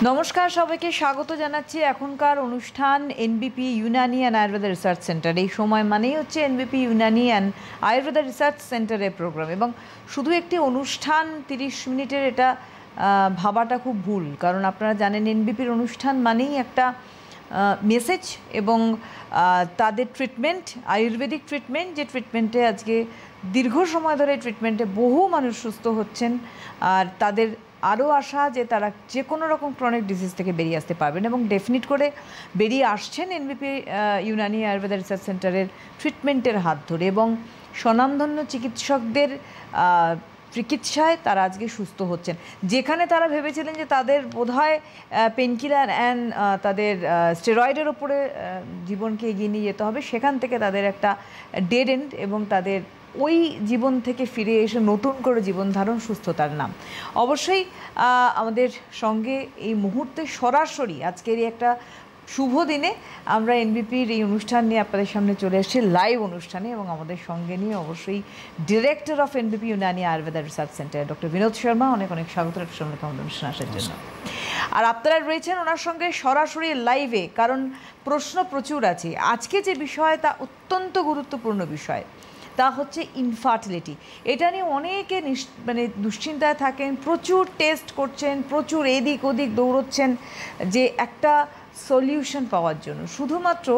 নমস্কার, সবাইকে স্বাগত জানাচ্ছি এখনকার অনুষ্ঠান এনবিপি Unani and Ayurveda research centre. এই সময় মানেই হচ্ছে এনবিপি ইউনানি অ্যান্ড আয়ুর্বেদা রিসার্চ সেন্টারের প্রোগ্রাম, এবং শুধু একটি অনুষ্ঠান 30 মিনিটের এটা ভাবাটা খুব ভুল। কারণ আপনারা জানেন এনবিপির অনুষ্ঠান মানেই একটা মেসেজ এবং তাদের ট্রিটমেন্ট, আয়ুর্বেদিক ট্রিটমেন্ট, যে ট্রিটমেন্টে আজকে দীর্ঘ সময় ধরে ট্রিটমেন্টে বহু মানুষ সুস্থ হচ্ছেন, আর তাদের আরও আশা যে তারা যে কোনো রকম ক্রনিক ডিজিজ থেকে বেরিয়ে আসতে পারবেন এবং ডেফিনিট করে বেরিয়ে আসছেন এনবিপি ইউনানি আয়ুর্বেদা রিসার্চ সেন্টারের ট্রিটমেন্টের হাত ধরে, এবং স্বনামধন্য চিকিৎসকদের চিকিৎসায় তারা আজকে সুস্থ হচ্ছেন। যেখানে তারা ভেবেছিলেন যে তাদের বোধহয় পেনকিলার অ্যান্ড তাদের স্টেরয়েডের ওপরে জীবনকে এগিয়ে নিয়ে যেতে হবে, সেখান থেকে তাদের একটা ডেড এন্ড, এবং তাদের ওই জীবন থেকে ফিরে এসে নতুন করে জীবন ধারণ সুস্থতার নাম। অবশ্যই আমাদের সঙ্গে এই মুহূর্তে সরাসরি আজকের এই একটা শুভ দিনে আমরা এনবিপির এই অনুষ্ঠান নিয়ে আপনাদের সামনে চলে এসেছি লাইভ অনুষ্ঠানে, এবং আমাদের সঙ্গে নিয়ে অবশ্যই director of NBP Unani Ayurveda research centre doctor Binod Sharma. অনেক অনেক স্বাগত সঙ্গে আমাদের অনুষ্ঠানে আসার জন্য। আর আপনারা রয়েছেন ওনার সঙ্গে সরাসরি লাইভে, কারণ প্রশ্ন প্রচুর আছে। আজকে যে বিষয় তা অত্যন্ত গুরুত্বপূর্ণ বিষয়, তা হচ্ছে ইনফার্টিলিটি। এটা নিয়ে অনেকে দুশ্চিন্তায় থাকেন, প্রচুর টেস্ট করছেন, প্রচুর এদিক ওদিক দৌড়চ্ছেন যে একটা সলিউশন পাওয়ার জন্য, শুধুমাত্র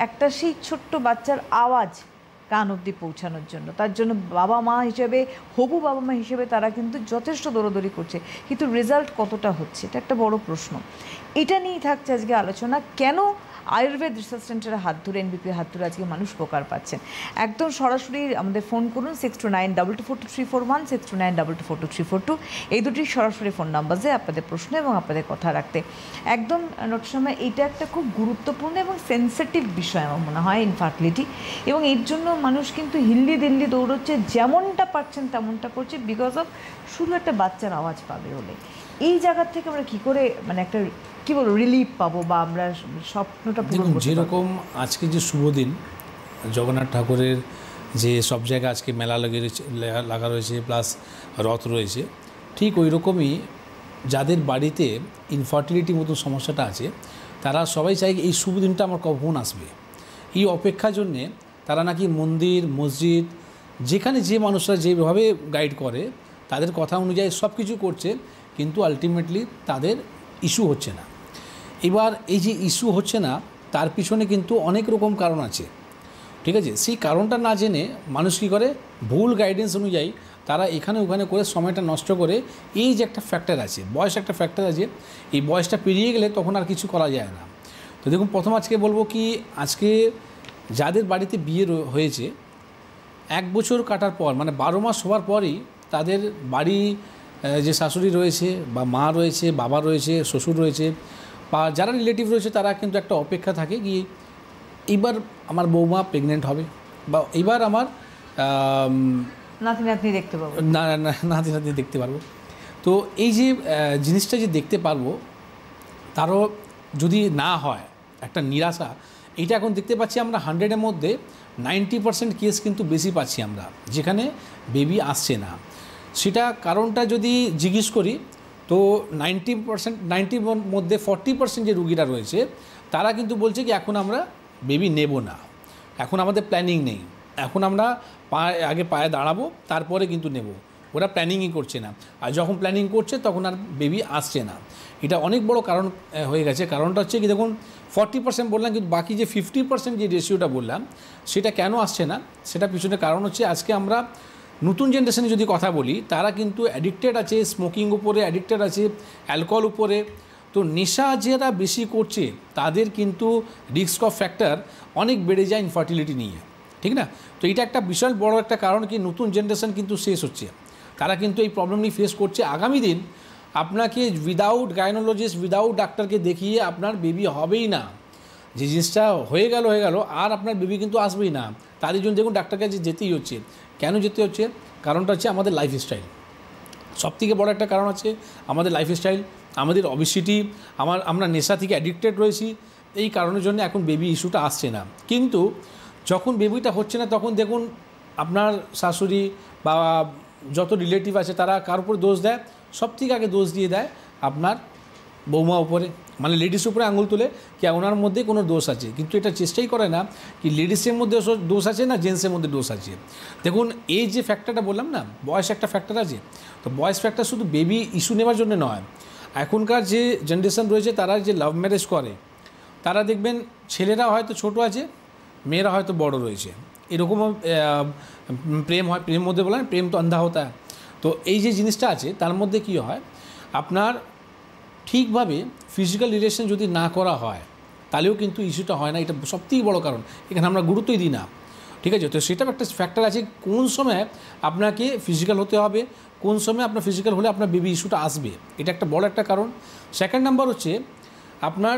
একটা সেই ছোট্ট বাচ্চার আওয়াজ কান অবধি পৌঁছানোর জন্য। তার জন্য বাবা মা হিসেবে, হবু বাবা মা হিসেবে তারা কিন্তু যথেষ্ট দৌড়াদৌড়ি করছে, কিন্তু রেজাল্ট কতটা হচ্ছে এটা একটা বড় প্রশ্ন। এটা নিয়েই থাকছে আজকে আলোচনা, কেন আয়ুর্বেদ রিসার্চ সেন্টারের হাত ধরে, এনবিপির হাত ধরে আজকে মানুষ উপকার পাচ্ছেন। একদম সরাসরি আমাদের ফোন করুন 6292242341, 6292242342, এই দুটি সরাসরি ফোন নাম্বারে আপনাদের প্রশ্ন এবং আপনাদের কথা রাখতে। একদম সময় এইটা একটা খুব গুরুত্বপূর্ণ এবং সেন্সিটিভ বিষয় আমার মনে হয়, ইনফার্টিলিটি, এবং এর জন্য মানুষ কিন্তু হিল্লি দিল্লি দৌড়চ্ছে, যেমনটা পারছেন তেমনটা করছে, বিকজ অফ শুধু একটা বাচ্চার আওয়াজ পাবে বলে। এই জায়গার থেকে আমরা কী করে একটা কী বলবো রিলিফ পাবো, বা আমরা স্বপ্নটা পূরণ করতে পারবো? যেরকম আজকে যে শুভ দিন, জগন্নাথ ঠাকুরের যে সব জায়গায় আজকে মেলা লাগা রয়েছে, প্লাস রথ রয়েছে, ঠিক ওই রকমই যাদের বাড়িতে ইনফার্টিলিটি মতো সমস্যাটা আছে, তারা সবাই চায় এই শুভ দিনটা আমার কখন আসবে। এই অপেক্ষার জন্যে তারা নাকি মন্দির, মসজিদ, যেখানে যে মানুষরা যেভাবে গাইড করে তাদের কথা অনুযায়ী সব কিছু করছে, কিন্তু আলটিমেটলি তাদের ইস্যু হচ্ছে না। এবার এই যে ইস্যু হচ্ছে না, তার পিছনে কিন্তু অনেক রকম কারণ আছে, ঠিক আছে? সেই কারণটা না জেনে মানুষ কী করে, ভুল গাইডেন্স অনুযায়ী তারা এখানে ওখানে করে সময়টা নষ্ট করে। এই যে একটা ফ্যাক্টর আছে, বয়স একটা ফ্যাক্টর আছে, এই বয়সটা পেরিয়ে গেলে তখন আর কিছু করা যায় না। তো দেখুন, প্রথম আজকে বলবো কি, আজকে যাদের বাড়িতে বিয়ে হয়েছে 1 বছর কাটার পর, মানে 12 মাস হওয়ার পরই তাদের বাড়ি যে শাশুড়ি রয়েছে, বা মা রয়েছে, বাবা রয়েছে, শ্বশুর রয়েছে, বা যারা রিলেটিভ রয়েছে, তারা কিন্তু একটা অপেক্ষা থাকে কি এইবার আমার বৌমা প্রেগনেন্ট হবে, বা এইবার আমার নাতি নাতনি দেখতে পাবো, নাতি নাতনি দেখতে পারবো। তো এই যে জিনিসটা যে দেখতে পারবো, তারও যদি না হয় একটা নিরাশা। এইটা এখন দেখতে পাচ্ছি আমরা 100-এর মধ্যে 90% কেস কিন্তু বেশি পাচ্ছি আমরা, যেখানে বেবি আসছে না। সেটা কারণটা যদি জিজ্ঞেস করি, তো 90%-90-র মধ্যে 40% যে রুগীরা রয়েছে, তারা কিন্তু বলছে কি এখন আমরা বেবি নেব না, এখন আমাদের প্ল্যানিং নেই, এখন আমরা আগে পায়ে দাঁড়াবো তারপরে কিন্তু নেব। ওরা প্ল্যানিংই করছে না, আর যখন প্ল্যানিং করছে তখন আর বেবি আসছে না। এটা অনেক বড় কারণ হয়ে গেছে। কারণটা হচ্ছে কি, দেখুন 40% বললাম, কিন্তু বাকি যে 50% যে রেশিওটা বললাম, সেটা কেন আসছে না, সেটা পিছনে কারণ হচ্ছে আজকে আমরা নতুন জেনারেশনে যদি কথা বলি, তারা কিন্তু অ্যাডিক্টেড আছে স্মোকিং উপরে, অ্যাডিক্টেড আছে অ্যালকোহল উপরে। তো নেশা যারা বেশি করছে তাদের কিন্তু রিস্ক অফ ফ্যাক্টর অনেক বেড়ে যায় ইনফার্টিলিটি নিয়ে, ঠিক না? তো এটা একটা বিশাল বড় একটা কারণ কি, নতুন জেনারেশন কিন্তু শেষ হচ্ছে, তারা কিন্তু এই প্রবলেম নিয়ে ফেস করছে। আগামী দিন আপনাকে উইদাউট গাইনোলজিস্ট, উইদাউট ডাক্তারকে দেখিয়ে আপনার বেবি হবেই না। যে জিনিসটা হয়ে গেল আর আপনার বেবি কিন্তু আসবেই না। তারই জন্য দেখুন ডাক্তার কাছে যেতেই হচ্ছে। কেন যেতে হচ্ছে? কারণটা হচ্ছে আমাদের লাইফস্টাইল। সবথেকে বড় একটা কারণ আছে আমাদের লাইফস্টাইল, আমাদের অবেসিটি, আমরা নেশা থেকে অ্যাডিক্টেড রয়েছি। এই কারণের জন্য এখন বেবি ইস্যুটা আসছে না। কিন্তু যখন বেবিটা হচ্ছে না, তখন দেখুন আপনার শাশুড়ি বা যত রিলেটিভ আছে তারা কার উপর দোষ দেয়? সবথেকে আগে দোষ দিয়ে দেয় আপনার বৌমা উপরে, মানে লেডিস উপরে আঙুল তুলে কি ওনার মধ্যে কোনো দোষ আছে, কিন্তু এটা চেষ্টাই করে না কি লেডিসের মধ্যে দোষ আছে না জেন্টসের মধ্যে দোষ আছে। দেখুন এই যে ফ্যাক্টরটা বললাম না, বয়স একটা ফ্যাক্টর আছে, তো বয়স ফ্যাক্টর শুধু বেবি ইস্যু নেওয়ার জন্য নয়। এখনকার যে জেনারেশন রয়েছে তারা যে লাভ ম্যারেজ করে, তারা দেখবেন ছেলেরা হয়তো ছোট আছে, মেয়েরা হয়তো বড় রয়েছে, এরকমও প্রেম হয়। প্রেমের মধ্যে বলেন প্রেম তো অন্ধা হতা। তো এই যে জিনিসটা আছে তার মধ্যে কি হয়, আপনার ঠিকভাবে ফিজিক্যাল রিলেশন যদি না করা হয় তাহলেও কিন্তু ইস্যুটা হয় না। এটা সবথেকে বড় কারণ, এখানে আমরা গুরুত্বই দিই না, ঠিক আছে। তো সেটাও একটা ফ্যাক্টর আছে, কোন সময় আপনাকে ফিজিক্যাল হতে হবে, কোন সময় আপনার ফিজিক্যাল হলে আপনার বেবি ইস্যুটা আসবে, এটা একটা বড় একটা কারণ। সেকেন্ড নাম্বার হচ্ছে আপনার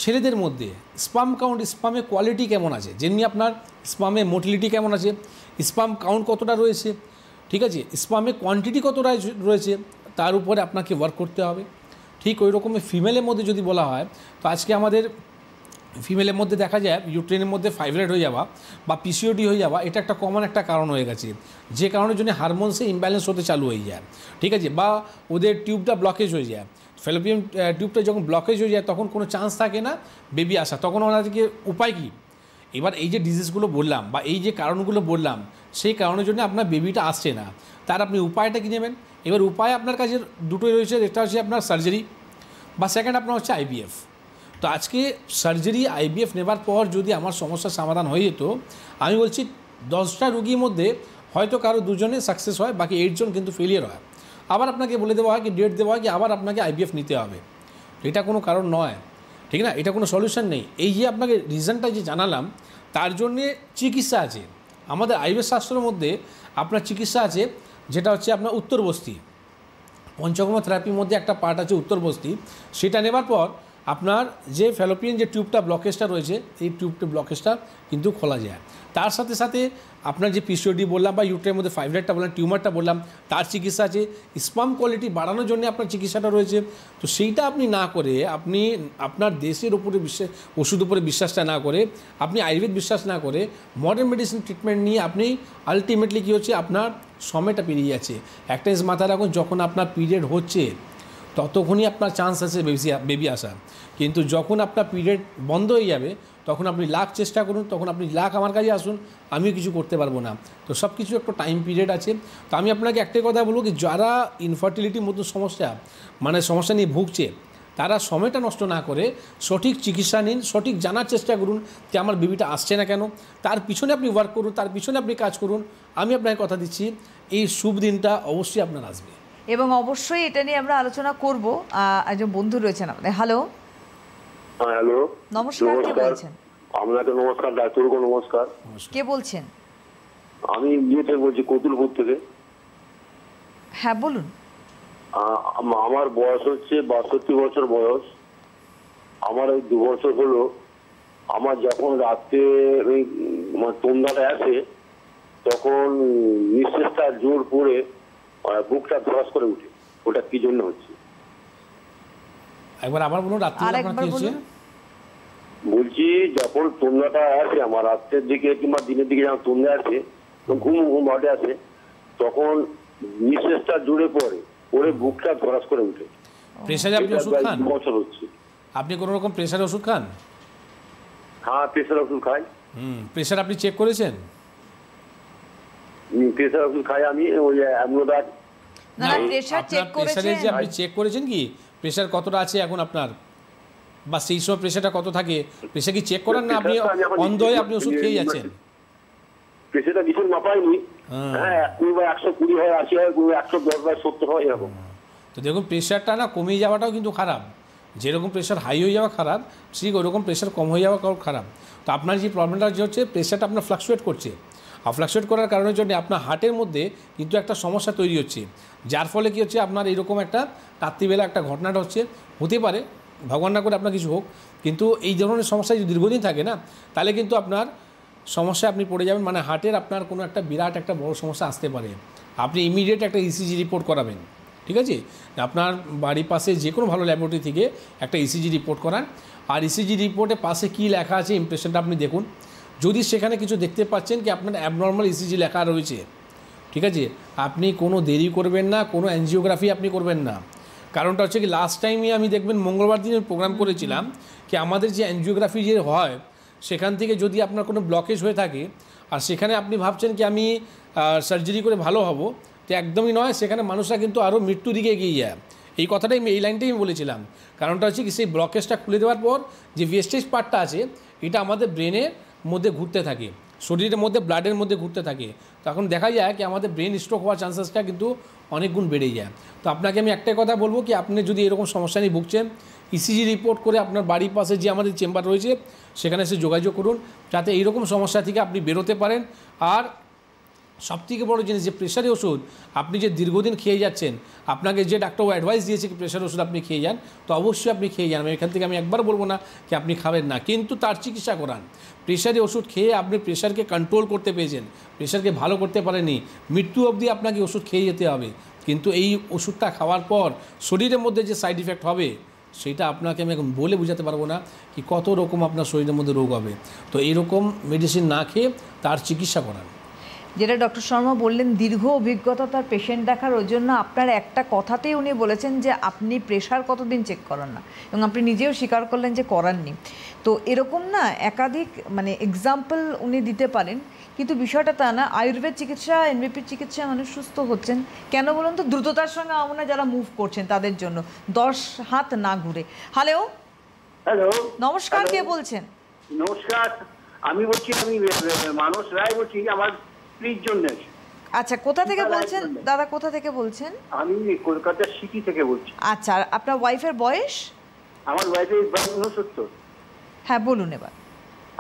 ছেলেদের মধ্যে স্পাম কাউন্ট, স্পামের কোয়ালিটি কেমন আছে, যেমনি আপনার স্পামের মোটিলিটি কেমন আছে, স্পাম কাউন্ট কতটা রয়েছে, ঠিক আছে, স্পামের কোয়ান্টিটি কতটা রয়েছে, তার উপরে আপনাকে ওয়ার্ক করতে হবে। ঠিক ওই রকমের ফিমেলের মধ্যে যদি বলা হয়, তো আজকে আমাদের ফিমেলের মধ্যে দেখা যায় ইউট্রেনের মধ্যে ফাইব্রয়েড হয়ে যাওয়া বা পিসিওডি হয়ে যাওয়া, এটা একটা কমন একটা কারণ হয়ে গেছে, যে কারণের জন্য হারমোনসে ইমব্যালেন্স হতে চালু হয়ে যায়, ঠিক আছে, বা ওদের টিউবটা ব্লকেজ হয়ে যায়। ফ্যালোপিয়ান টিউবটা যখন ব্লকেজ হয়ে যায় তখন কোনো চান্স থাকে না বেবি আসা, তখন ওনাদেরকে উপায় কী? এবার এই যে ডিজিজগুলো বললাম বা এই যে কারণগুলো বললাম, সেই কারণের জন্য আপনার বেবিটা আসছে না, তার আপনি উপায়টা কী নেবেন? এবার উপায় আপনার কাছে দুটোই রয়েছে, একটা হচ্ছে আপনার সার্জারি বা সেকেন্ড আপনার হচ্ছে আইভিএফ। তো আজকে সার্জারি আইভিএফ নেবার পর যদি আমার সমস্যার সমাধান হয়ে যেত, আমি বলছি 10টা রুগীর মধ্যে হয়তো কারো 2জনে সাকসেস হয়, বাকি 8 জন কিন্তু ফেলিয়ার হয়। আবার আপনাকে বলে দেওয়া হয় কি, ডেট দেওয়া হয় কি আবার আপনাকে আইভিএফ নিতে হবে। এটা কোনো কারণ নয়, ঠিক না, এটা কোনো সলিউশন নেই। এই যে আপনাকে রিজনটা যে জানালাম, তার জন্যে চিকিৎসা আছে আমাদের আয়ুর্বেদ শাস্ত্রের মধ্যে। আপনার চিকিৎসা আছে যেটা হচ্ছে আপনার উত্তরবস্তি, পঞ্চকর্ম থেরাপির মধ্যে একটা পার্ট আছে উত্তরবস্তি। সেটা নেবার পর আপনার যে ফ্যালোপিয়ান যে টিউবটা ব্লকেজটা রয়েছে, এই টিউবটা ব্লকেজটা কিন্তু খোলা যায়। তার সাথে সাথে আপনার যে পিসিওডি বললাম বা ইউট্রেনের মধ্যে ফাইব্রয়েডটা বললাম, টিউমারটা বললাম, তার চিকিৎসা আছে। স্পাম কোয়ালিটি বাড়ানোর জন্য আপনার চিকিৎসাটা রয়েছে। তো সেইটা আপনি না করে, আপনি আপনার দেশের উপরে ওষুধ উপরে বিশ্বাসটা না করে, আপনি আয়ুর্বেদ বিশ্বাস না করে মডার্ন মেডিসিন ট্রিটমেন্ট নিয়ে আপনি আলটিমেটলি কী হচ্ছে, আপনার সময়টা পেরিয়ে যাচ্ছে। একটা জিনিস মাথায় রাখুন, যখন আপনার পিরিয়ড হচ্ছে ততক্ষণই আপনার চান্স আছে বেবি আসার, কিন্তু যখন আপনার পিরিয়ড বন্ধ হয়ে যাবে তখন আপনি লাখ চেষ্টা করুন, তখন আপনি লাখ আমার কাছে আসুন, আমিও কিছু করতে পারবো না। তো সব কিছু একটা টাইম পিরিয়ড আছে। তো আমি আপনাকে একটাই কথা বলবো কি, যারা ইনফার্টিলিটির মতো সমস্যা নিয়ে ভুগছে, তারা সময়টা নষ্ট না করে সঠিক চিকিৎসা নিন, সঠিক জানার চেষ্টা করুন যে আমার বেবিটা আসছে না কেন, তার পিছনে আপনি ওয়ার্ক করুন, তার পিছনে আপনি কাজ করুন। আমি আপনাকে কথা দিচ্ছি এই শুভ দিনটা অবশ্যই আপনার আসবে, এবং অবশ্যই এটা নিয়ে আমরা আলোচনা করব। একজন বন্ধু রয়েছেন আমাদের। হ্যালো। হ্যালো, নমস্কার, কে বলছেন? আপনাকে নমস্কার, ডাক্তারকে নমস্কার। কে বলছেন? আমি ইয়েতে বলছি, কতুলপুর থেকে। হ্যাঁ বলুন। আমার বয়স হচ্ছে 62 বছর বয়স। আমার এই 2 বছর হলো, আমার যখন রাত্রে সন্ধ্যাটা আসে তখন নিঃশ্বাসটা জোর পড়ে বুকটা ধরাস করে উঠে। ওটা কি জন্য হচ্ছে? একবার আবার বলুন, রাত্রে আপনার কি হচ্ছে? বলছি যখন সন্ধ্যাটা আসে, আমার রাত্রের দিকে কিংবা দিনের দিকে যখন সন্ধ্যা আসে, ঘুম ঘটে আসে, তখন নিঃশ্বাসটা জোরে পড়ে বুকটা ধরাস করে উঠে। প্রেসারে আপনি ওষুধ খান? বছর হচ্ছে। আপনি কোনো রকম প্রেসারের ওষুধ খান? হ্যাঁ, প্রেসার ওষুধ খাই। প্রেসার আপনি চেক করেছেন? প্রেসার ওষুধ খাই আমি, ওই অ্যামলোডার। না, প্রেসার চেক করেছেন? প্রেসারে যে আপনি চেক করেছেন কি প্রেসার কতটা আছে এখন আপনার, বা সেই সময় প্রেসারটা কত থাকে, প্রেসার কি চেক করেন না? আপনি অন্ধ হয়ে আপনি ওষুধ খেয়ে যাচ্ছেন? প্রেসারটা ভীষণ মাপায়নি। হ্যাঁ, 120/120 হয়, 80 হয়, 110/70 হয়, এরকম। তো দেখুন, প্রেসারটা না কমে যাওয়াটাও কিন্তু খারাপ। যেরকম প্রেসার হাই হয়ে যাওয়া খারাপ, ঠিক ওরকম প্রেসার কম হয়ে যাওয়া খারাপ। তো আপনার যে প্রবলেমটা হচ্ছে, প্রেসারটা আপনার ফ্লাকচুয়েট করছে, আর ফ্লাকচুয়েট করার কারণের জন্য আপনার হার্টের মধ্যে কিন্তু একটা সমস্যা তৈরি হচ্ছে, যার ফলে কী হচ্ছে, আপনার এরকম একটা রাত্রিবেলা একটা ঘটনাটা হতে পারে, ভগবান না করে আপনার কিছু হোক, কিন্তু এই ধরনের সমস্যা যদি দীর্ঘদিন থাকে না, তাহলে কিন্তু আপনার সমস্যায় আপনি পড়ে যাবেন, মানে হার্টের আপনার কোনো একটা বিরাট একটা বড় সমস্যা আসতে পারে। আপনি ইমিডিয়েট একটা ইসিজি রিপোর্ট করাবেন, ঠিক আছে? আপনার বাড়ির পাশে যে কোনো ভালো ল্যাবরেটরি থেকে একটা ইসিজি রিপোর্ট করান, আর ইসিজি রিপোর্টে পাশে কী লেখা আছে ইমপ্রেশনটা আপনি দেখুন। যদি সেখানে কিছু দেখতে পাচ্ছেন কি আপনার অ্যাবনর্মাল ইসিজি লেখা রয়েছে, ঠিক আছে, আপনি কোনো দেরি করবেন না, কোনো অ্যানজিওগ্রাফি আপনি করবেন না, কারণটা হচ্ছে কি লাস্ট টাইমে আমি দেখবেন মঙ্গলবার দিনের প্রোগ্রাম করেছিলাম কি আমাদের যে অ্যানজিওগ্রাফি যে হয় সেখান থেকে যদি আপনার কোনো ব্লকেজ হয়ে থাকে আর সেখানে আপনি ভাবছেন কি আমি সার্জারি করে ভালো হব, তো একদমই নয়, সেখানে মানুষরা কিন্তু আরও মৃত্যু দিকে এগিয়ে যায়। এই কথাটাই এই লাইনটাই আমি বলেছিলাম। কারণটা হচ্ছে কি সেই ব্লকেজটা খুলে দেওয়ার পর যে ওয়েস্টেজ পার্টটা আছে এটা আমাদের ব্রেনের মধ্যে ঘুরতে থাকে, শরীরের মধ্যে ব্লাডের মধ্যে ঘুরতে থাকে, তখন দেখা যায় কি আমাদের ব্রেন স্ট্রোক হওয়ার চান্সেসটা কিন্তু অনেক গুণ বেড়ে যায়। তো আপনাকে আমি একটাই কথা বলবো কি আপনি যদি এরকম সমস্যা নিয়ে ভুগছেন ইসিজি রিপোর্ট করে আপনার বাড়ির পাশে যে আমাদের চেম্বার রয়েছে সেখানে এসে যোগাযোগ করুন যাতে এইরকম সমস্যা থেকে আপনি বেরোতে পারেন। আর সবথেকে বড় জিনিস যে প্রেশারের ওষুধ আপনি যে দীর্ঘদিন খেয়ে যাচ্ছেন, আপনাকে যে ডাক্তার অ্যাডভাইস দিয়েছে কি প্রেশার ওষুধ আপনি খেয়ে যান, তো অবশ্যই আপনি খেয়ে যান। এখান থেকে আমি একবার বলবো না কি আপনি খাবেন না, কিন্তু তার চিকিৎসা করান। প্রেশারের ওষুধ খেয়ে আপনি প্রেশারকে কন্ট্রোল করতে পেরেছেন, প্রেশারকে ভালো করতে পারেননি, মৃত্যু অবধি আপনাকে ওষুধ খেয়ে যেতে হবে। কিন্তু এই ওষুধটা খাওয়ার পর শরীরের মধ্যে যে সাইড ইফেক্ট হবে সেটা আপনাকে আমি এখন বলে বোঝাতে পারবো না কি কত রকম আপনার শরীরের মধ্যে রোগ হবে। তো এইরকম মেডিসিন না খেয়ে তার চিকিৎসা করান। যেটা ডক্টর শর্মা বললেন দীর্ঘ অভিজ্ঞতা তার পেশেন্ট দেখার, ওই জন্য আপনার একটা কথাতেই উনি বলেছেন যে আপনি প্রেশার কতদিন চেক করান না, এবং আপনি নিজেও স্বীকার করলেন যে করাননি। তো এরকম না একাধিক এক্সাম্পল উনি দিতে পারেন, কিন্তু বিষয়টা তা না। আয়ুর্বেদ চিকিৎসা এনবিপির চিকিৎসায় মানুষ সুস্থ হচ্ছেন কেন বলুন তো? দ্রুততার সঙ্গে আমরা যারা মুভ করছেন তাদের জন্য, 10 হাত না ঘুরে। হ্যালো হ্যালো, নমস্কার, কে বলছেন? নমস্কার, আমি বলছি, আমি মানস রায় বলছি আমার স্ত্রীর জন্য। আচ্ছা, কোথা থেকে বলছেন দাদা, কোথা থেকে বলছেন? আমি কলকাতার সিটি থেকে বলছি। আচ্ছা, আর আপনার ওয়াইফের বয়স? আমার ওয়াইফের বয়স 69। হ্যাঁ বলুন এবার।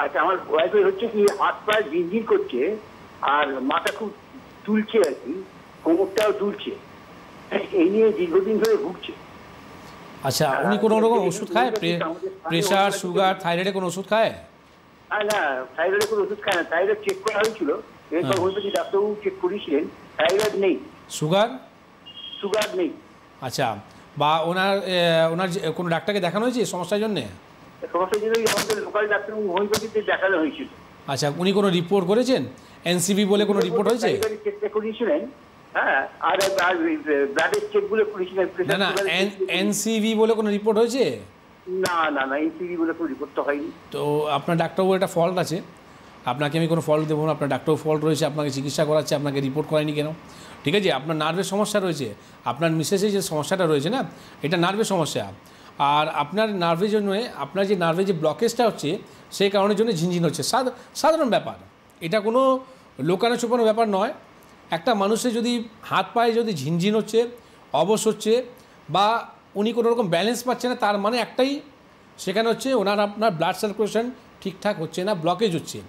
আচ্ছা, আমার ওয়াইফের হচ্ছে কি হাত পা ঝিনঝিন করছে আর মাথা খুব দুলছে আর কি, কোমরটাও দুলছে, এই নিয়ে দীর্ঘদিন ধরে ভুগছে। আচ্ছা, উনি কোনো রকম ওষুধ খায়? প্রেশার, সুগার, থাইরয়েডের কোনো ওষুধ খায়? না, থাইরয়েডের কোনো ওষুধ খায় না। থাইরয়েড চেক করা হয়েছিল, এরপর হোমিওপ্যাথি ডাক্তারবাবু চেক করেছিলেন, থাইরয়েড নেই। সুগার? সুগার নেই। আচ্ছা, বা ওনার কোনো ডাক্তারকে দেখানো হয়েছে সমস্যার জন্যে? সমস্যার জন্য আমাদের লোকাল ডাক্তারবাবু হোমিওপ্যাথিতে দেখানো হয়েছিল। আচ্ছা, উনি কোনো রিপোর্ট করেছেন? এনসিবি বলে কোনো রিপোর্ট হয়েছে? চেকটা করিয়েছিলেন, হ্যাঁ, আর ব্লাডের চেকগুলো করিয়েছিলেন। না না, এনসিবি বলে কোনো রিপোর্ট হয়েছে? না না না, এনসিবি বলে কোনো রিপোর্ট তো হয়নি। তো আপনার ডাক্তারবাবু একটা ফল্ট আছে, আপনাকে আমি কোনো ফল্ট দেবো না। আপনার ডাক্তারবাবু ফল্ট রয়েছে, আপনাকে চিকিৎসা করাচ্ছে, আপনাকে রিপোর্ট করায়নি কেন? ঠিক আছে, আপনার নার্ভের সমস্যা রয়েছে, আপনার মিসেসের যে সমস্যাটা রয়েছে না, এটা নার্ভের সমস্যা। আর আপনার নার্ভের জন্য, আপনার যে নার্ভের যে ব্লকেজটা হচ্ছে সেই কারণের জন্য ঝিনঝিন হচ্ছে, সাধারণ ব্যাপার, এটা কোনো লোকানো ছুপানো ব্যাপার নয়। একটা মানুষের যদি হাত পায়ে যদি ঝিনঝিন হচ্ছে, অবশ হচ্ছে, বা উনি কোনো রকম ব্যালেন্স পাচ্ছে না, তার মানে একটাই, সেখানে হচ্ছে ওনার আপনার ব্লাড সার্কুলেশন ঠিকঠাক হচ্ছে না, ব্লকেজ হচ্ছে।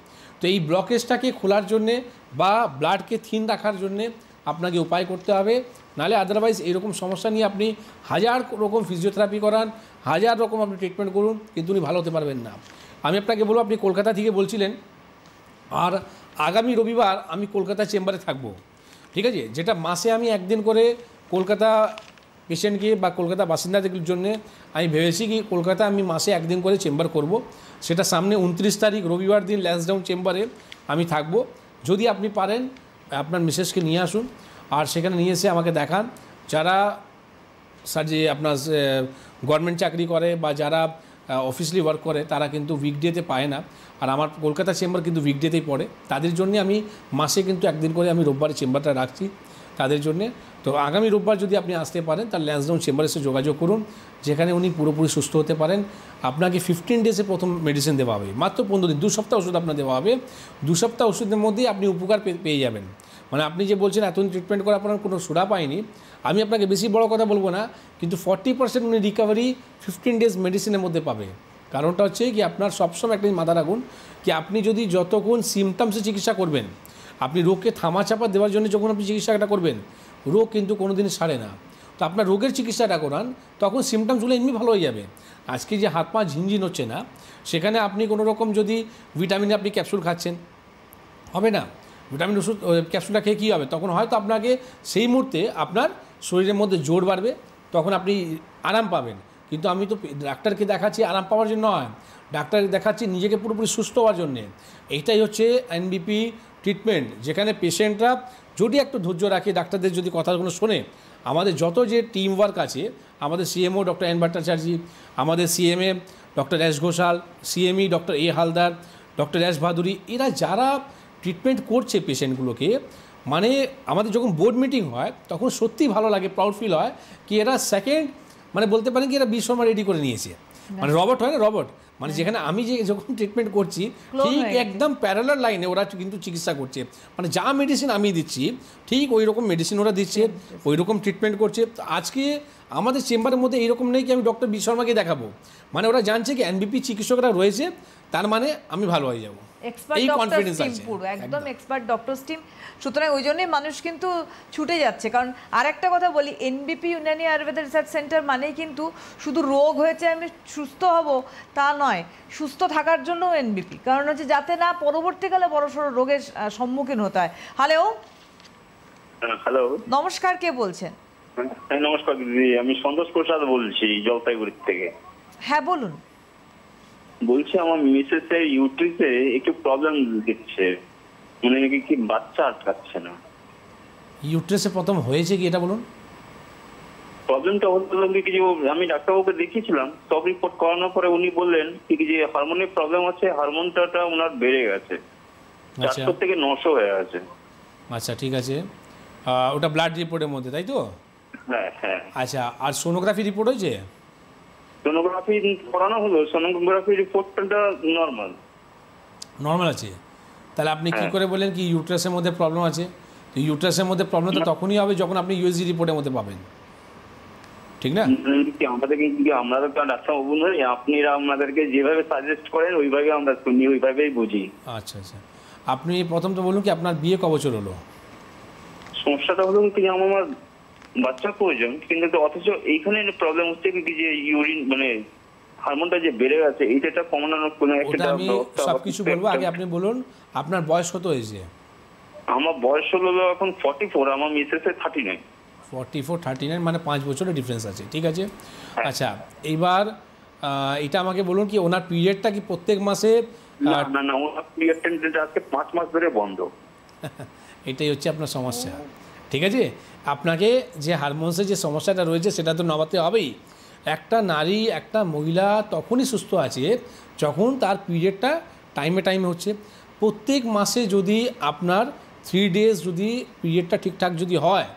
তো এই ব্লকেজটাকে খোলার জন্যে বা ব্লাডকে থিন রাখার জন্যে আপনাকে উপায় করতে হবে, নাহলে আদারওয়াইজ এইরকম সমস্যা নিয়ে আপনি হাজার রকম ফিজিওথেরাপি করান, হাজার রকম আপনি ট্রিটমেন্ট করুন, কিন্তু উনি ভালো হতে পারবেন না। আমি আপনাকে বলবো, আপনি কলকাতা থেকে বলছিলেন, আর আগামী রবিবার আমি কলকাতা চেম্বারে থাকবো, ঠিক আছে? যেটা মাসে আমি একদিন করে কলকাতা পেশেন্টকে বা কলকাতা বাসিন্দাদের জন্য আমি ভেবেছি কি কলকাতা আমি মাসে একদিন করে চেম্বার করব। সেটা সামনে 29 তারিখ রবিবার দিন ল্যান্সডাউন চেম্বারে আমি থাকব। যদি আপনি পারেন আপনার মিসেসকে নিয়ে আসুন, আর সেখানে নিয়ে এসে আমাকে দেখান। যারা যে আপনার গভর্নমেন্ট চাকরি করে বা যারা অফিসিয়ালি ওয়ার্ক করে তারা কিন্তু উইকডেতে পায় না, আর আমার কলকাতা চেম্বার কিন্তু উইকডেতেই পড়ে। তাদের জন্য আমি মাসে কিন্তু একদিন করে আমি রোববারে চেম্বারটা রাখছি তাদের জন্যে। তো আগামী রোববার যদি আপনি আসতে পারেন তাহলে ল্যান্সডাউন চেম্বারে এসে যোগাযোগ করুন, যেখানে উনি পুরোপুরি সুস্থ হতে পারেন। আপনাকে 15 ডেজে প্রথম মেডিসিন দেওয়া হবে, মাত্র 15 দিন, 2 সপ্তাহ ওষুধ আপনার দেওয়া হবে। 2 সপ্তাহ ওষুধের মধ্যেই আপনি উপকার পেয়ে যাবেন। মানে আপনি যে বলছেন এতদিন ট্রিটমেন্ট করে আপনার কোনো সুরা পায়নি, আমি আপনাকে বেশি বড় কথা বলবো না, কিন্তু 40% উনি রিকভারি 15 ডেজ মেডিসিনের মধ্যে পাবে। কারণটা হচ্ছে কি আপনার সবসময় একটা মাথা রাখুন কি আপনি যদি যতক্ষণ সিমটমসে চিকিৎসা করবেন, আপনি রোগকে থামাচাপা দেওয়ার জন্য যখন আপনি চিকিৎসাটা করবেন, রোগ কিন্তু কোনো দিন সারে না। তো আপনার রোগের চিকিৎসাটা করান, তখন সিমটমসগুলো এমনি ভালো হয়ে যাবে। আজকে যে হাত পা ঝিনঝিন হচ্ছে না, সেখানে আপনি কোনো রকম যদি ভিটামিনে আপনি ক্যাপসুল খাচ্ছেন, হবে না। ভিটামিন ওষুধ ক্যাপসুলটা খেয়ে কী হবে, তখন হয়তো আপনাকে সেই মুহূর্তে আপনার শরীরের মধ্যে জোর বাড়বে, তখন আপনি আরাম পাবেন। কিন্তু আমি তো ডাক্তারকে দেখাচ্ছি আরাম পাওয়ার জন্য নয়, ডাক্তারকে দেখাচ্ছি নিজেকে পুরোপুরি সুস্থ হওয়ার জন্যে। এইটাই হচ্ছে এনবিপি ট্রিটমেন্ট, যেখানে পেশেন্টরা যদি একটু ধৈর্য রাখে, ডাক্তারদের যদি কথাগুলো শোনে, আমাদের যত যে টিম ওয়ার্ক আছে, আমাদের সিএমও ডক্টর এন ভট্টাচার্য, আমাদের CMA doctor S Ghoshal, CME doctor A Haldar, doctor S Bhaduri, এরা যারা ট্রিটমেন্ট করছে পেশেন্টগুলোকে, মানে আমাদের যখন বোর্ড মিটিং হয় তখন সত্যিই ভালো লাগে, প্রাউড ফিল হয় কি এরা সেকেন্ড, মানে বলতে পারেন কি এরা বিশ্বকর্মা রেডি করে নিয়েছে, মানে রবট হয় না, রবট, মানে যেখানে আমি যে যখন ট্রিটমেন্ট করছি ঠিক একদম প্যারালাল লাইনে ওরা কিন্তু চিকিৎসা করছে, মানে যা মেডিসিন আমি দিচ্ছি ঠিক ওই রকম মেডিসিন ওরা দিচ্ছে, ওই রকম ট্রিটমেন্ট করছে। তো আজকে আমাদের চেম্বারের মধ্যে এইরকম নেই কি আমি ডক্টর বিশ্বকর্মাকে দেখাবো, মানে ওরা জানছে কি এনবিপি চিকিৎসকরা রয়েছে, তার মানে আমি ভালো হয়ে যাবো, এই কনফিডেন্স আছে, একদম এক্সপার্ট ডক্টরস টিম। সুতরাং ওই জন্যই মানুষ কিন্তু ছুটে যাচ্ছে। কারণ আরেকটা কথা বলি, এনবিপি ইউনানি আয়ুর্বেদ রিসার্চ সেন্টার মানেই কিন্তু শুধু রোগ হয়েছে আমি সুস্থ হব তা নয়, সুস্থ থাকার জন্য এনবিপি, কারণ হচ্ছে যাতে না পরবর্তীকালে বড়সড় রোগের সম্মুখীন হতে হয়। হ্যালো, হ্যালো, নমস্কার, কে বলছেন? নমস্কার দিদি, আমি সন্তোষ প্রসাদ বলছি জলপাইগুড়ি থেকে। হ্যাঁ বলুন। বলছি আমার মিসেসের ইউট্রিসে একটু প্রবলেম দিচ্ছে, মানে কি বাচ্চা আটকাচ্ছে না। ইউট্রাসে প্রথম হয়েছে কি এটা বলুন। প্রবলেমটা হলো কি যে আমি ডাক্তারবাবুকে দেখিয়েছিলাম, সব রিপোর্ট করানোর পরে উনি বললেন কি যে হরমোনের প্রবলেম আছে, হরমোনটা ওনার বেড়ে গেছে, 400 থেকে 900 হয়ে গেছে। আচ্ছা ঠিক আছে, ওটা ব্লাড রিপোর্টের মধ্যে তাই তো? হ্যাঁ হ্যাঁ। আচ্ছা, আর সোনোগ্রাফি রিপোর্ট হয়েছে? সোনোগ্রাফি করানো হলো, সোনোগ্রাফি রিপোর্টটা নর্মাল আছে। তাহলে আপনি কি করে বলেন কি ইউট্রাসের মধ্যে প্রবলেম আছে? তো ইউট্রাসের মধ্যে প্রবলেম তো তখনই হবে যখন আপনি ইউএসজি রিপোর্টের মধ্যে পাবেন, ঠিক না? আমাদেরকে আমরা তো ডাক্তারবাবু নই, আপনারা আমাদেরকে যেভাবে সাজেস্ট করেন ওইভাবে আমরা শুনি, ওইভাবেই বুঝি। আচ্ছা আচ্ছা, আপনি প্রথম তো বলুন কি আপনার বিয়ে ক বছর হলো? সমস্যাটা হলো কি আমার বাচ্চা প্রয়োজন, কিন্তু অথচ এইখানে প্রবলেম হচ্ছে কি যে ইউরিন মানে হরমোনটা যে বেড়ে গেছে, এইটা কমানোর কোনো একটা আমি সবকিছু বলবো, আগে আপনি বলুন আপনার বয়স কত হয়েছে? আমার বয়স হলো এখন 44, আমার মিসেসের 39। 44 39 মানে 5 বছরের ডিফারেন্স আছে, ঠিক আছে। আচ্ছা, এইবার এটা আমাকে বলুন কি ওনার পিরিয়ডটা কি প্রত্যেক মাসে? না না না, ওনার পিরিয়ডটা আজকে 5 মাস ধরে বন্ধ। এটাই হচ্ছে আপনার সমস্যা, ঠিক আছে। আপনাকে যে হারমোনসের যে সমস্যাটা রয়েছে সেটা তো নামাতে হবেই। একটা নারী, একটা মহিলা তখনই সুস্থ আছে যখন তার পিরিয়ডটা টাইমে টাইমে হচ্ছে। প্রত্যেক মাসে যদি আপনার 3 ডেজ যদি পিরিয়ডটা ঠিকঠাক যদি হয়,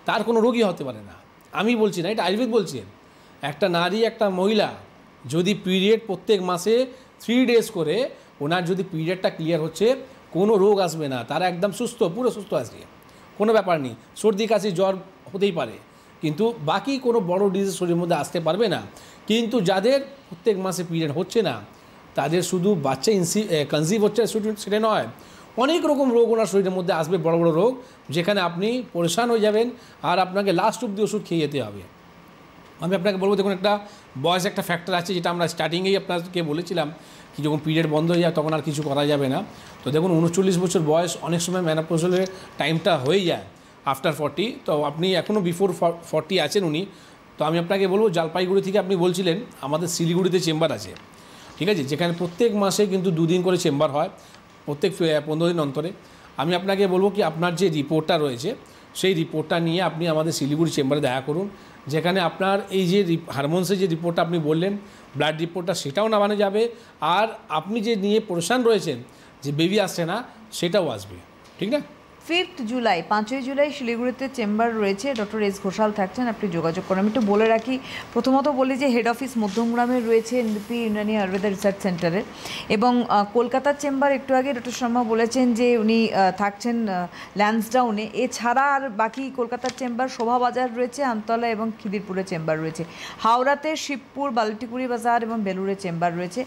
তার কোনো রোগই হতে পারে না। আমি বলছি না, এটা আয়ুর্বেদ বলছে। একটা নারী, একটা মহিলা যদি পিরিয়ড প্রত্যেক মাসে 3 ডেজ করে ওনার যদি পিরিয়ডটা ক্লিয়ার হচ্ছে, কোনো রোগ আসবে না, তারা একদম সুস্থ, পুরো সুস্থ আসবে, কোনো ব্যাপার নেই। সর্দি কাশি জ্বর হতেই পারে, কিন্তু বাকি কোনো বড় ডিজিজ শরীরের মধ্যে আসতে পারবে না। কিন্তু যাদের প্রত্যেক মাসে পিরিয়ড হচ্ছে না, তাদের শুধু বাচ্চা কনসিভ হচ্ছে সেটা নয়, অনেক রকম রোগ ওনার শরীরের মধ্যে আসবে, বড় বড় রোগ, যেখানে আপনি পরেশান হয়ে যাবেন আর আপনাকে লাস্ট অব্দি ওষুধ খেয়ে যেতে হবে। আমি আপনাকে বলবো, দেখুন একটা বয়স একটা ফ্যাক্টর আছে, যেটা আমরা স্টার্টিংয়েই আপনাকে বলেছিলাম কি যখন পিরিয়ড বন্ধ হয়ে যায় তখন আর কিছু করা যাবে না। তো দেখুন 39 বছর বয়স, অনেক সময় ম্যানোপজলের টাইমটা হয়ে যায় আফটার 40, তো আপনি এখনও বিফোর 40 আছেন উনি। তো আমি আপনাকে বলবো, জলপাইগুড়ি থেকে আপনি বলছিলেন, আমাদের শিলিগুড়িতে চেম্বার আছে, ঠিক আছে, যেখানে প্রত্যেক মাসে কিন্তু 2 দিন করে চেম্বার হয়, প্রত্যেক 15 দিন অন্তরে। আমি আপনাকে বলবো কি আপনার যে রিপোর্টটা রয়েছে সেই রিপোর্টটা নিয়ে আপনি আমাদের শিলিগুড়ি চেম্বারে দেখা করুন, যেখানে আপনার এই যে হারমোনসের যে রিপোর্টটা আপনি বললেন, ব্লাড রিপোর্টটা, সেটাও নামানো যাবে, আর আপনি যে নিয়ে পরেশান রয়েছেন যে বেবি আসছে না, সেটাও আসবে, ঠিক না? 5 জুলাই 5ই জুলাই শিলিগুড়িতে চেম্বার রয়েছে, ডক্টর এস ঘোষাল থাকছেন, আপনি যোগাযোগ করেন। আমি একটু বলে রাখি, প্রথমত বলি যে হেড অফিস মধ্যমগ্রামে রয়েছে এনবিপি ইউনানি আয়ুর্বেদ রিসার্চ সেন্টারের, এবং কলকাতার চেম্বার একটু আগে ডক্টর শর্মা বলেছেন যে উনি থাকছেন ল্যান্সডাউনে। এছাড়া আর বাকি কলকাতার চেম্বার শোভাবাজার রয়েছে, আমতলা এবং খিদিরপুরে চেম্বার রয়েছে, হাওড়াতে শিবপুর, বালটিকুড়ি বাজার এবং বেলুড়ে চেম্বার রয়েছে।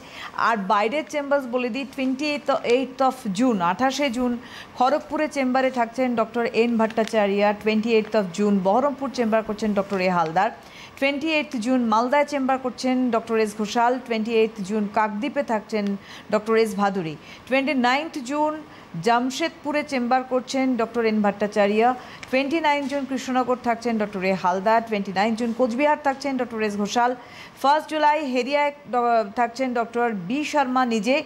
আর বাইরের চেম্বার বলে দিই, 28 জুন 28শে জুন খড়গপুরে চেম্বারে থাকছেন doctor N Bhattacharya, 28 June Baharampur chamber করছেন ডক্টর এ হালদার, 28 জুন মালদায় চেম্বার করছেন ডক্টর এস ঘোষাল, 28 জুন কাকদ্বীপে থাকছেন ডক্টর এস ভাদুরী, 29 জুন জামশেদপুরে চেম্বার করছেন doctor N Bhattacharya. 29 June Krishnanagar থাকছেন doctor A Haldar. 29 June Cooch Behar থাকছেন ডক্টর এস ঘোষাল। 1 জুলাই হেরিয়ায় থাকছেন ডক্টর বি শর্মা নিজে।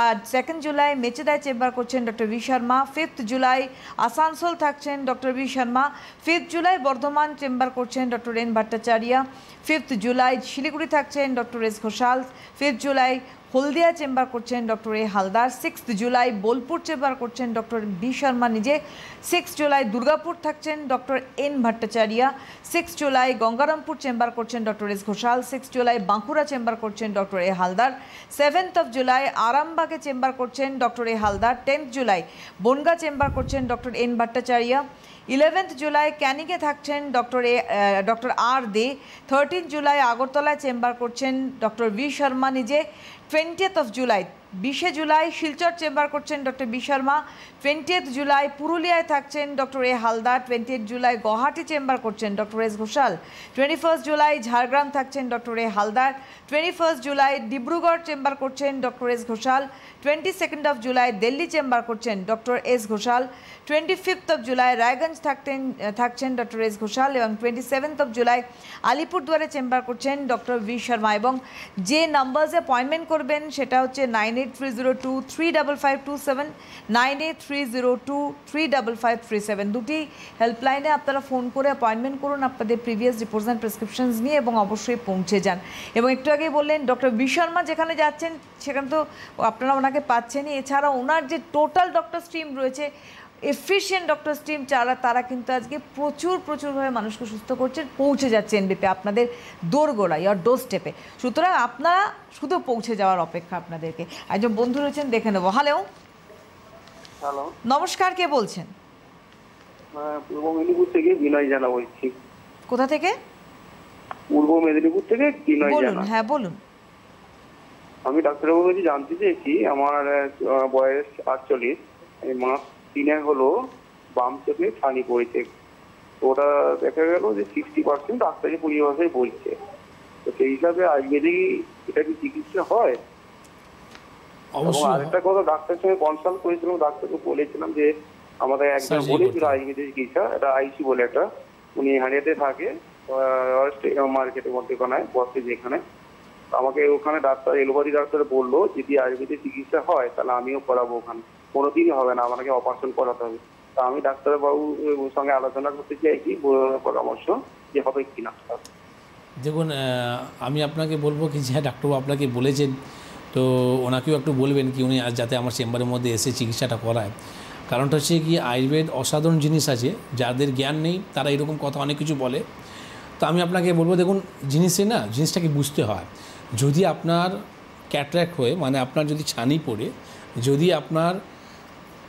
আর 2 জুলাই মেচেদায় চেম্বার করছেন ডক্টর বি শর্মা। 5 জুলাই আসানসোল থাকছেন doctor B Sharma. 5 July Bardhaman chamber করছেন doctor N Bhattacharya. 5 July Siliguri থাকছেন doctor S Ghosal. 5 July Haldia chamber করছেন doctor A Haldar. 6 July Bolpur chamber করছেন ডক্টর বি শর্মা নিজে। 6 জুলাই দুর্গাপুর থাকছেন doctor N Bhattacharya. 6 July Gangarampur chamber করছেন doctor S Ghosal. 6 July Bankura chamber করছেন doctor A Haldar. 7th July আরামবাগে চেম্বার করছেন doctor A Haldar. 10th July Bongaon chamber করছেন doctor N Bhattacharya. 11th July ক্যানিংয়ে থাকছেন ডক্টর আর দে। 13 জুলাই আগরতলায় চেম্বার করছেন ডক্টর বি শর্মা নিজে। 20th July 20 July Silchar chamber করছেন doctor B Sharma. 20th July পুরুলিয়ায় থাকছেন doctor A Haldar. 20th July Guwahati chamber করছেন doctor S Ghoshal. 21 July Jhargram থাকছেন doctor A Haldar. 21 July Dibrugarh chamber করছেন doctor S Ghoshal. 22 July Delhi chamber করছেন doctor S Ghoshal. 25 July Raiganj থাকছেন ডক্টর এস ঘোষাল এবং 27 জুলাই আলিপুরদুয়ারে চেম্বার করছেন ডক্টর বি শর্মা। এবং যে নাম্বারসে অ্যাপয়েন্টমেন্ট করবেন সেটা হচ্ছে 9830235527, 9830235537। দুটি হেল্পলাইনে আপনারা ফোন করে অ্যাপয়েন্টমেন্ট করুন আপনাদের প্রিভিয়াস রিপোর্টস অ্যান্ড প্রেসক্রিপশনস নিয়ে এবং অবশ্যই পৌঁছে যান। এবং একটু আগেই বললেন ডক্টর বি শর্মা যেখানে যাচ্ছেন সেখানে তো আপনারা ওনাকে পাচ্ছেনই, এছাড়া ওনার যে টোটাল ডক্টর স্ট্রিম রয়েছে, এফিশিয়েন্ট ডক্টর স্ট্রিম তারা কিন্তু আজকে প্রচুরভাবে মানুষকে সুস্থ করছেন, পৌঁছে যাচ্ছে এনবিপি আপনাদের দোরগোড়ায়, ইয়ার ডোর স্টেপে। সুতরাং আপনারা শুধু পৌঁছে যাওয়ার অপেক্ষা আপনাদেরকে। একজন বন্ধু রয়েছেন, দেখে নেবো। হ্যালো, নমস্কার, কে বলছেন? পূর্ব মেদিনীপুর থেকে বিনয় জানা বলছি। কোথা থেকে? পূর্ব মেদিনীপুর থেকে বিনয় জানা। হ্যাঁ বলুন। আমি ডাক্তারবাবুর কাছে জানতে চাইছি, আমার বয়স 48, মাস 3 হলো বাম চোখে ছানি পড়েছে। তো ওটা দেখা গেল যে 60% ডাক্তারি পরিভাষায় বলছে। তো সেই হিসাবে আয়ুর্বেদিক এটা কি চিকিৎসা হয়? আরেকটা কথা, ডাক্তারের সঙ্গে কনসাল্ট করেছিলাম, ডাক্তারকে বলেছিলাম যে আমাদের একজন বলেছিল আয়ুর্বেদিক চিকিৎসা, এটা আইসি বলে একটা, উনি হারিয়াতে থাকে, মার্কেটের মধ্যে কোনায় বসে যেখানে। আমাকে ওখানে ডাক্তার এলোপ্যাথি ডাক্তার বললো যদি আয়ুর্বেদিক চিকিৎসা হয় তাহলে আমিও করাবো, ওখানে কোনোদিনই হবে না, আমাকে অপারেশন করাতে হবে। তা আমি ডাক্তারবাবুর সঙ্গে আলোচনা করতে চাইছি পরামর্শ যে হবে কিনা। দেখুন, আমি আপনাকে বলবো কি যে ডাক্তারবাবু আপনাকে বলেছেন, তো ওনাকেও একটু বলবেন কি উনি যাতে আমার চেম্বারের মধ্যে এসে চিকিৎসাটা করায়। কারণটা হচ্ছে কি আয়ুর্বেদ অসাধারণ জিনিস আছে, যাদের জ্ঞান নেই তারা এরকম কথা অনেক কিছু বলে। তো আমি আপনাকে বলবো, দেখুন জিনিসটাকে বুঝতে হয়। যদি আপনার ক্যাটরাক্ট হয়ে, মানে আপনার যদি ছানি পড়ে, যদি আপনার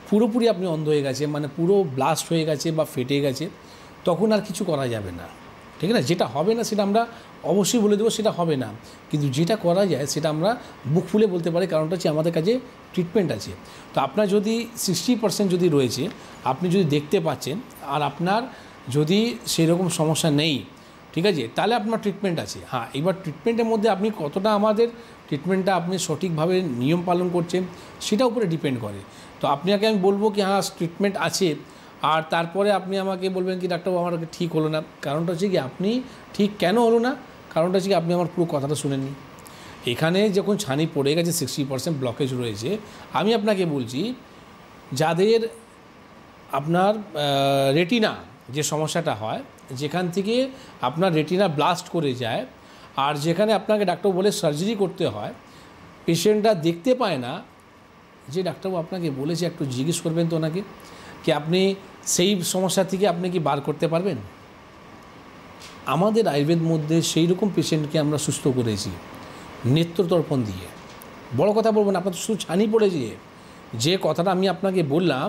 পুরোপুরি আপনি অন্ধ হয়ে গেছে, মানে পুরো ব্লাস্ট হয়ে গেছে বা ফেটে গেছে, তখন আর কিছু করা যাবে না, ঠিক আছে? যেটা হবে না সেটা আমরা অবশ্যই বলে দেবো, সেটা হবে না। কিন্তু যেটা করা যায় সেটা আমরা বুক ফুলে বলতে পারি, কারণটা হচ্ছে আমাদের কাছে ট্রিটমেন্ট আছে। তো আপনার যদি 60% যদি রয়েছে, আপনি যদি দেখতে পাচ্ছেন, আর আপনার যদি সেরকম সমস্যা নেই, ঠিক আছে, তাহলে আপনার ট্রিটমেন্ট আছে। হ্যাঁ, এবার ট্রিটমেন্টের মধ্যে আপনি কতটা আমাদের ট্রিটমেন্টটা আপনি সঠিকভাবে নিয়ম পালন করছেন সেটার উপরে ডিপেন্ড করে। তো আপনাকে আমি বলবো কি হ্যাঁ ট্রিটমেন্ট আছে, আর তারপরে আপনি আমাকে বলবেন কি ডাক্তারবাবু আমার ঠিক হলো না। কারণটা হচ্ছে কি আপনি ঠিক কেন হলো না, কারণটা হচ্ছে কি আপনি আমার পুরো কথাটা শুনেননি। এখানে যখন ছানি পড়ে গেছে, 60% ব্লকেজ রয়েছে, আমি আপনাকে বলছি যাদের আপনার রেটিনা যে সমস্যাটা হয়, যেখান থেকে আপনার রেটিনা ব্লাস্ট করে যায়, আর যেখানে আপনাকে ডাক্তার বলে সার্জারি করতে হয়, পেশেন্টরা দেখতে পায় না, যে ডাক্তারবাবু আপনাকে বলেছে একটু জিজ্ঞেস করবেন তো ওনাকে কি আপনি সেই সমস্যা থেকে আপনি কি বার করতে পারবেন। আমাদের আয়ুর্বেদ মধ্যে সেই রকম পেশেন্টকে আমরা সুস্থ করেছি নেত্রতর্পণ দিয়ে। বড় কথা বলবো না, আপনার তো শুধু ছানি পড়েছে, যে কথাটা আমি আপনাকে বললাম,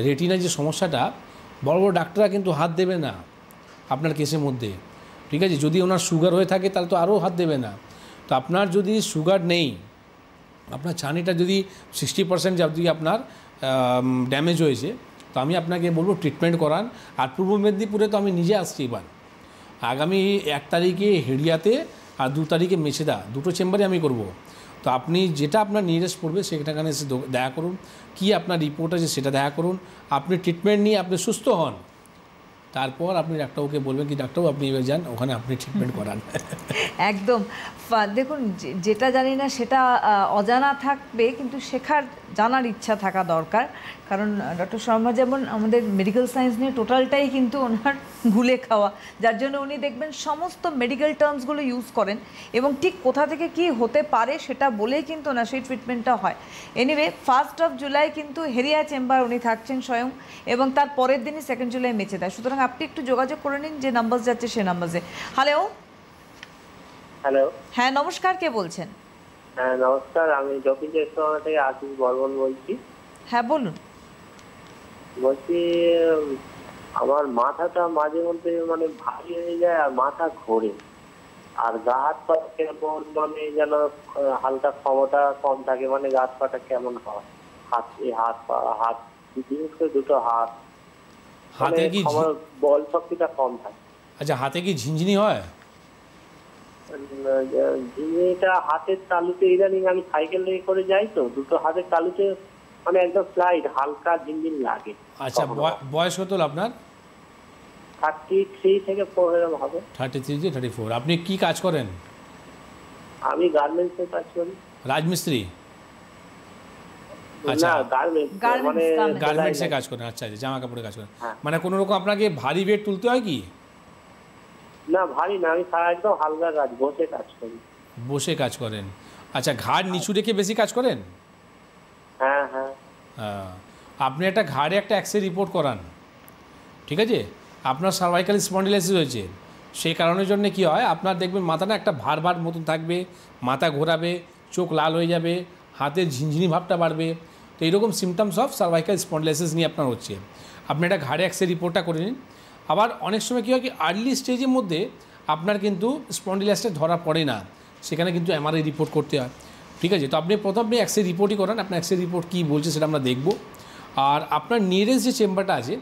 রেটিনার যে সমস্যাটা, বড় বড় ডাক্তাররা কিন্তু হাত দেবে না আপনার কেসের মধ্যে, ঠিক আছে? যদি ওনার সুগার হয়ে থাকে তাহলে তো আরও হাত দেবে না। তো আপনার যদি সুগার নেই, আপনার ছানিটা যদি 60% যদি আপনার ড্যামেজ হয়েছে, তো আমি আপনাকে বলবো ট্রিটমেন্ট করান। আর পূর্ব মেদিনীপুরে তো আমি নিজে আসছি, এবার আগামী 1 তারিখে হেড়িয়াতে আর 2 তারিখে মেছেদা, দুটো চেম্বারে আমি করব। তো আপনি যেটা আপনার নিয়ারেস্ট পড়বে সেখানে এসে দেখা করুন, কি আপনার রিপোর্ট আছে সেটা দেখা করুন, আপনি ট্রিটমেন্ট নিয়ে আপনি সুস্থ হন, তারপর আপনি ডাক্তারবাবুকে বলবেন কি ডাক্তারবাবু আপনি এবার যান ওখানে আপনি ট্রিটমেন্ট করান। একদম। দেখুন, যেটা জানি না সেটা অজানা থাকবে, কিন্তু শেখার জানার ইচ্ছা থাকা দরকার। কারণ ডক্টর শর্মা যেমন আমাদের মেডিকেল সায়েন্স নিয়ে টোটালটাই কিন্তু ওনার গুলে খাওয়া, যার জন্য উনি দেখবেন সমস্ত মেডিকেল টার্মসগুলো ইউজ করেন এবং ঠিক কোথা থেকে কি হতে পারে সেটা বলেই কিন্তু ওনার সেই ট্রিটমেন্টটা হয়। এনিওয়ে 1 জুলাই কিন্তু হেরিয়া চেম্বার উনি থাকছেন স্বয়ং, এবং তার পরের দিনই 2 জুলাই মেচেদা। সুতরাং আপনি একটু যোগাযোগ করে নিন যে নাম্বার যাচ্ছে সে নাম্বারে। হ্যালো। হ্যালো, হ্যাঁ নমস্কার, কে বলছেন? হ্যাঁ নমস্কার, আমি জকির রেস্তোরাঁ থেকে আশিস বর্মন বলছি। হ্যাঁ বলুন। বলছি আমার মাথাটা মাঝে মধ্যে মানে ভারী হয়ে যায় আর মাথা ঘোরে, আর গা হাত পা কেমন মানে যেন হালকা ক্ষমতা কম থাকে, মানে গা হাত পাটা কেমন হয়, হাত বিশেষ করে দুটো হাত, হাতে কি বল শক্তিটা কম থাকে। আচ্ছা, হাতে কি ঝিনঝিনি হয়? ঝিঞ্জিটা হাতের তালুতে, ইদানিং আমি সাইকেল নিয়ে করে যাই তো, দুটো হাতের তালুতে মানে একদম স্লাইড হালকা ঝিনঝিন লাগে। আচ্ছা, বয়স কত আপনার? 33 থেকে 4 এরকম হবে। 33 থেকে 34। আপনি কি কাজ করেন? আমি গার্মেন্টসে কাজ করি। রাজমিস্ত্রি? আচ্ছা, না গার্মেন্টস মানে গার্মেন্টসে কাজ করেন। আচ্ছা, জামা কাপড়ে কাজ করেন। মানে কোনো রকম আপনাকে ভারী ওয়েট তুলতে হয় কি? না ভারী না, আমি একদম হালকা কাজ, বসে কাজ করি। বসে কাজ করেন। আচ্ছা, ঘাড় নিচু রেখে বেশি কাজ করেন? হ্যাঁ হ্যাঁ। আপনি একটা ঘাড়ে একটা এক্সরে রিপোর্ট করান, ঠিক আছে? আপনার সার্ভাইকাল স্পন্ডিলাইসিস হয়েছে, সেই কারণের জন্য কি হয় আপনার দেখবেন মাথা না একটা ভার ভার মতন থাকবে, মাথা ঘোরাবে, চোখ লাল হয়ে যাবে, হাতের ঝিনঝিনি ভাবটা বাড়বে। তো এইরকম সিমটমস অফ সার্ভাইকাল স্পন্ডিলাইসিস নিয়ে আপনার হচ্ছে। আপনি একটা ঘাড়ে এক্সরে রিপোর্টটা করে নিন। আবার অনেক সময় কী হয় কি আর্লি স্টেজের মধ্যে আপনার কিন্তু স্পন্ডিলাইসিসটা ধরা পড়ে না, সেখানে কিন্তু এমআরআই রিপোর্ট করতে হয়, ঠিক আছে? তো আপনি প্রথমে এক্সরে রিপোর্টই করান, আপনার এক্সরে রিপোর্ট কী বলছে সেটা আমরা দেখব। আর আপনার নিয়ারেস্ট যে চেম্বারটা আছে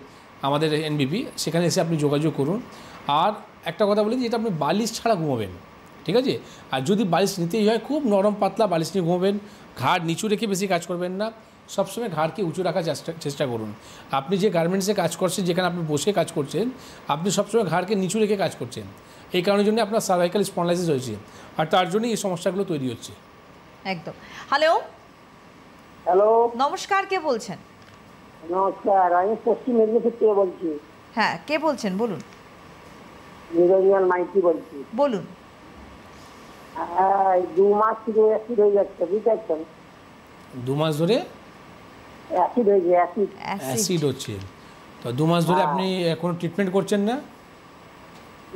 আমাদের এনবিপি, সেখানে এসে আপনি যোগাযোগ করুন। আর একটা কথা বলি, যেটা আপনি বালিশ ছাড়া ঘুমাবেন, ঠিক আছে? আর যদি বালিশ নিতেই হয় খুব নরম পাতলা বালিশ নিয়ে ঘুমাবেন, ঘাড় নিচু রেখে বেশি কাজ করবেন না, সবসময় ঘাড়কে উঁচু রাখার চেষ্টা করুন। আপনি যে গার্মেন্টসে কাজ করছেন, যেখানে আপনি বসে কাজ করছেন, আপনি সবসময় ঘাড়কে নিচু রেখে কাজ করছেন, এই কারণের জন্য আপনার সার্ভাইকাল স্পন্ডিলাইসিস হয়েছে, আর তার জন্যই এই সমস্যাগুলো তৈরি হচ্ছে। একদম। হ্যালো। হ্যালো, নমস্কার, কে বলছেন? নমস্কার, আমি পশ্চিম মেদিনীপুর থেকে বলছি। হ্যাঁ, কে বলছেন বলুন। নিরঞ্জন মাইতি বলছি। বলুন। 2 মাস থেকে অ্যাসিড হয়ে যাচ্ছে, বুঝতে 2 মাস ধরে অ্যাসিড হয়েছে, অ্যাসিড হচ্ছে। তো 2 মাস ধরে আপনি কোনো ট্রিটমেন্ট করছেন না?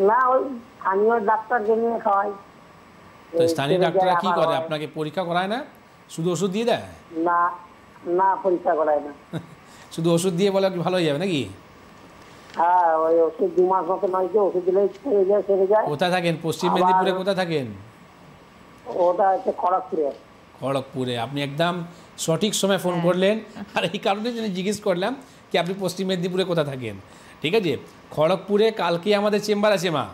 না, ওই স্থানীয় ডাক্তারকে নিয়ে খাওয়াই। তো স্থানীয় ডাক্তাররা কী করে, আপনাকে পরীক্ষা করায় না, শুধু ওষুধ দিয়ে দেয়? না না, পরীক্ষা করায় না, শুধু ওষুধ দিয়ে বলে ভালো হয়ে যাবে নাকি? হ্যাঁ, ওই ওষুধ 2 মাস মতো নয়, ওষুধ দিলেই সেরে যায়। কোথায় থাকেন? পশ্চিম মেদিনীপুরে কোথায় থাকেন? ওটা হচ্ছে খড়গপুরে। খড়গপুরে। আপনি একদম সঠিক সময় ফোন করলেন, আর এই কারণে জন্য জিজ্ঞেস করলাম কি আপনি পশ্চিম মেদিনীপুরে কোথায় থাকেন, ঠিক আছে? খড়গপুরে কালকে আমাদের চেম্বার আছে মা।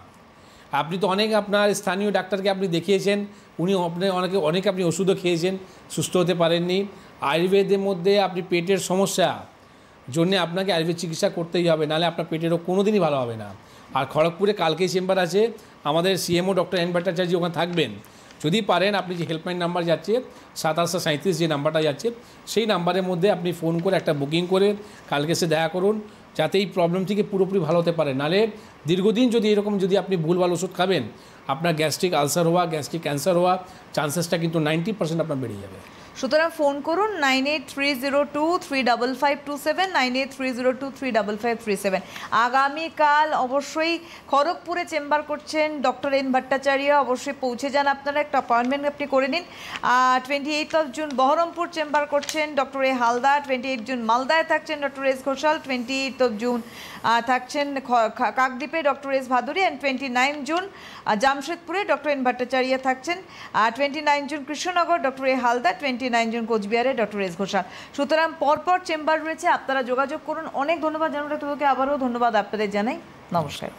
আপনি তো অনেক আপনার স্থানীয় ডাক্তারকে আপনি দেখিয়েছেন, উনি অনেক আপনি ওষুধও খেয়েছেন, সুস্থ হতে পারেননি। আয়ুর্বেদের মধ্যে আপনি পেটের সমস্যা জন্য আপনাকে আয়ুর্বেদ চিকিৎসা করতেই হবে, নাহলে আপনার পেটের রোগ কোনো দিনই ভালো হবে না। আর খড়গপুরে কালকেই চেম্বার আছে, আমাদের সিএমও ডক্টর এন ভট্টাচার্য ওখানে থাকবেন। যদি পারেন আপনি যে হেল্পলাইন নাম্বার যাচ্ছে 2737 যে নাম্বারটা যাচ্ছে, সেই নাম্বারের মধ্যে আপনি ফোন করে একটা বুকিং করে কালকে এসে দেখা করুন, যাতে এই প্রবলেম থেকে পুরোপুরি ভালো হতে পারে। নাহলে দীর্ঘদিন যদি এরকম যদি আপনি ভুলভাল ওষুধ খাবেন, আপনার গ্যাস্ট্রিক আলসার হওয়া, গ্যাস্ট্রিক ক্যান্সার হওয়া চান্সেসটা কিন্তু 90% আপনার বেড়ে যাবে। সুতরাং ফোন করুন 9830235527, 9830235537। আগামীকাল অবশ্যই খড়গপুরে চেম্বার করছেন ডক্টর এন ভট্টাচার্য, অবশ্যই পৌঁছে যান, আপনারা একটা অ্যাপয়েন্টমেন্ট আপনি করে নিন। 28 জুন বহরমপুর চেম্বার করছেন ডক্টর এ হালদার, 28 জুন মালদায় থাকছেন ডক্টর এস ঘোষাল, 28 জুন থাকছেন কাকদ্বীপে doctor S Bhaduri, and 29 June জামশেদপুরে ডক্টর এন ভট্টাচার্য থাকছেন, 29 June Krishnanagar doctor A Haldar, 29 June কোচবিহারে ডক্টর এস ঘোষাল। সুতরাং পরপর চেম্বার রয়েছে, আপনারা যোগাযোগ করুন। অনেক ধন্যবাদ জানাতে, আবারও ধন্যবাদ আপনাদের জানাই। নমস্কার।